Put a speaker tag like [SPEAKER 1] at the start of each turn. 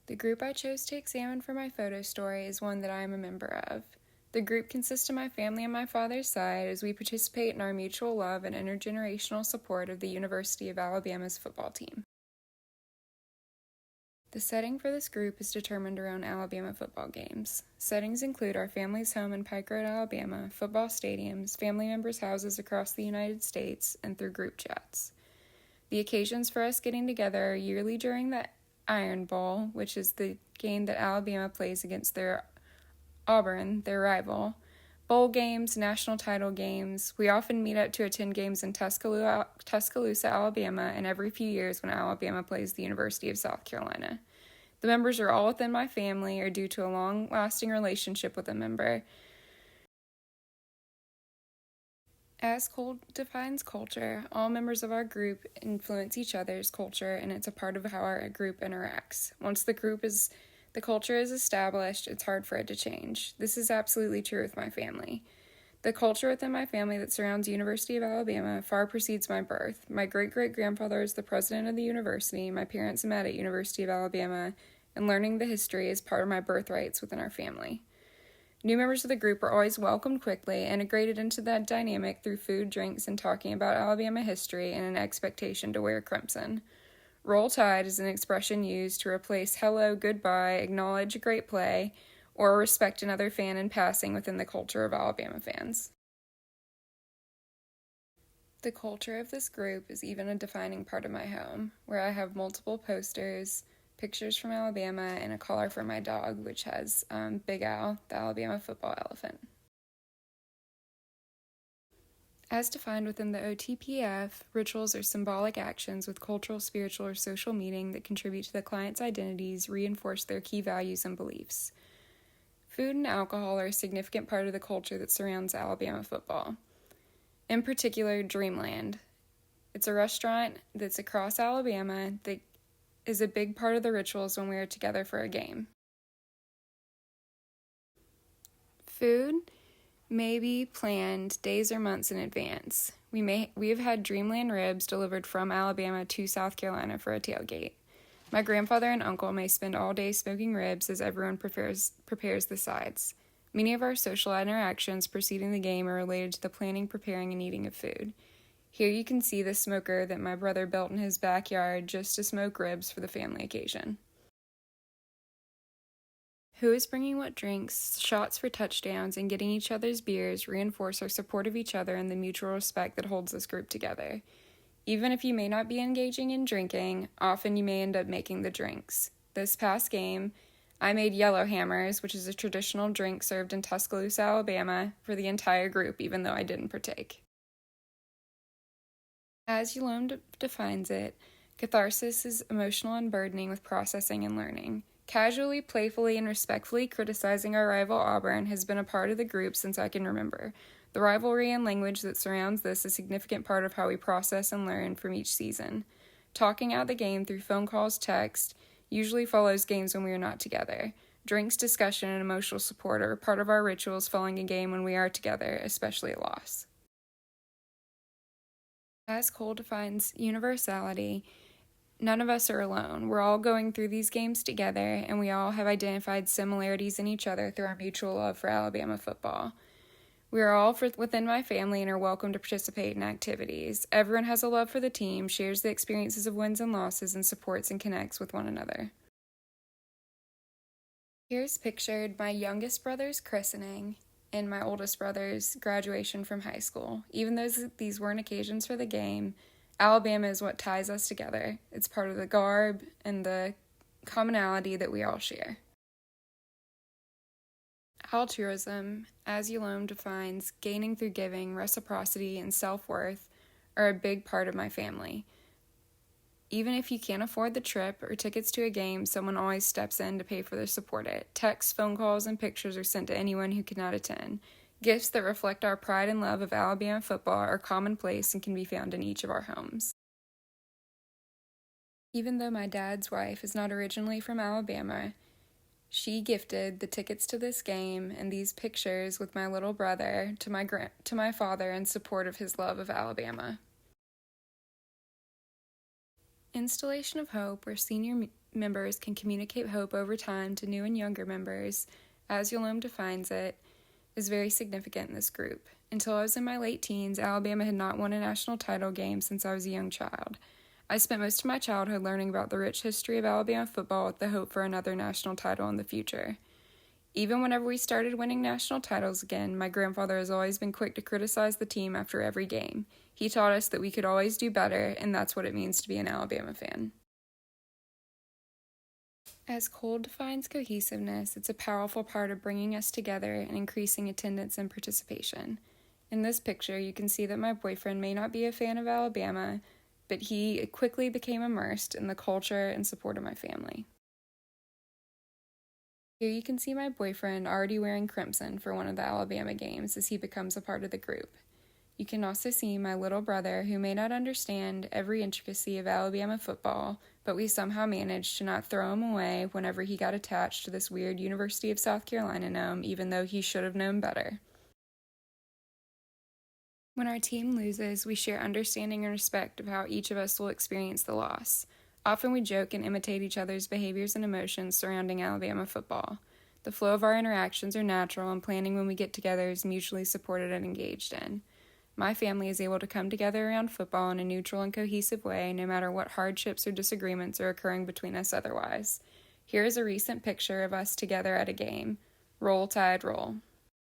[SPEAKER 1] The group I chose to examine for my photo story is one that I am a member of. The group consists of my family on my father's side as we participate in our mutual love and intergenerational support of the University of Alabama's football team. The setting for this group is determined around Alabama football games. Settings include our family's home in Pike Road, Alabama, football stadiums, family members' houses across the United States, and through group chats. The occasions for us getting together are yearly during the Iron Bowl, which is the game that Alabama plays against their Auburn, their rival. Bowl games, national title games. We often meet up to attend games in Tuscaloosa, Alabama, and every few years when Alabama plays the University of South Carolina. The members are all within my family or due to a long-lasting relationship with a member. As Cole defines culture, all members of our group influence each other's culture, and it's a part of how our group interacts. Once the culture is established, it's hard for it to change. This is absolutely true with my family. The culture within my family that surrounds University of Alabama far precedes my birth. My great-great-grandfather is the president of the university, my parents met at University of Alabama, and learning the history is part of my birthrights within our family. New members of the group are always welcomed quickly, integrated into that dynamic through food, drinks, and talking about Alabama history and an expectation to wear crimson. Roll Tide is an expression used to replace hello, goodbye, acknowledge a great play, or respect another fan in passing within the culture of Alabama fans. The culture of this group is even a defining part of my home, where I have multiple posters, pictures from Alabama, and a collar for my dog, which has Big Al, the Alabama football elephant. As defined within the OTPF, rituals are symbolic actions with cultural, spiritual, or social meaning that contribute to the client's identities, reinforce their key values and beliefs. Food and alcohol are a significant part of the culture that surrounds Alabama football. In particular, Dreamland. It's a restaurant that's across Alabama that is a big part of the rituals when we are together for a game. Food may be planned days or months in advance. We have had Dreamland ribs delivered from Alabama to South Carolina for a tailgate. My grandfather and uncle may spend all day smoking ribs as everyone prepares the sides. Many of our social interactions preceding the game are related to the planning, preparing, and eating of food. Here you can see the smoker that my brother built in his backyard just to smoke ribs for the family occasion. Who is bringing what drinks, shots for touchdowns, and getting each other's beers reinforce our support of each other and the mutual respect that holds this group together. Even if you may not be engaging in drinking, often you may end up making the drinks. This past game, I made Yellow Hammers, which is a traditional drink served in Tuscaloosa, Alabama, for the entire group, even though I didn't partake. As Yolome defines it, catharsis is emotional unburdening with processing and learning. Casually, playfully, and respectfully criticizing our rival Auburn has been a part of the group since I can remember. The rivalry and language that surrounds this is a significant part of how we process and learn from each season. Talking out the game through phone calls, text, usually follows games when we are not together. Drinks, discussion, and emotional support are part of our rituals following a game when we are together, especially a loss. As Cole defines universality, none of us are alone. We're all going through these games together, and we all have identified similarities in each other through our mutual love for Alabama football. We are all within my family and are welcome to participate in activities. Everyone has a love for the team, shares the experiences of wins and losses, and supports and connects with one another. Here's pictured my youngest brother's christening and my oldest brother's graduation from high school. Even though these weren't occasions for the game, Alabama is what ties us together. It's part of the garb and the commonality that we all share. Altruism, as Yolome defines, gaining through giving, reciprocity, and self-worth, are a big part of my family. Even if you can't afford the trip or tickets to a game, someone always steps in to pay for the support it. Texts, phone calls, and pictures are sent to anyone who cannot attend. Gifts that reflect our pride and love of Alabama football are commonplace and can be found in each of our homes. Even though my dad's wife is not originally from Alabama, she gifted the tickets to this game and these pictures with my little brother to my father in support of his love of Alabama. Installation of Hope, where senior members can communicate hope over time to new and younger members, as Yolome defines it, is very significant in this group. Until I was in my late teens, Alabama had not won a national title game since I was a young child. I spent most of my childhood learning about the rich history of Alabama football with the hope for another national title in the future. Even whenever we started winning national titles again, my grandfather has always been quick to criticize the team after every game. He taught us that we could always do better, and that's what it means to be an Alabama fan. As Cole defines cohesiveness, it's a powerful part of bringing us together and increasing attendance and participation. In this picture, you can see that my boyfriend may not be a fan of Alabama, but he quickly became immersed in the culture and support of my family. Here you can see my boyfriend already wearing crimson for one of the Alabama games as he becomes a part of the group. You can also see my little brother, who may not understand every intricacy of Alabama football, but we somehow managed to not throw him away whenever he got attached to this weird University of South Carolina gnome, even though he should have known better. When our team loses, we share understanding and respect of how each of us will experience the loss. Often we joke and imitate each other's behaviors and emotions surrounding Alabama football. The flow of our interactions are natural, and planning when we get together is mutually supported and engaged in. My family is able to come together around football in a neutral and cohesive way, no matter what hardships or disagreements are occurring between us otherwise. Here is a recent picture of us together at a game. Roll, Tide, roll.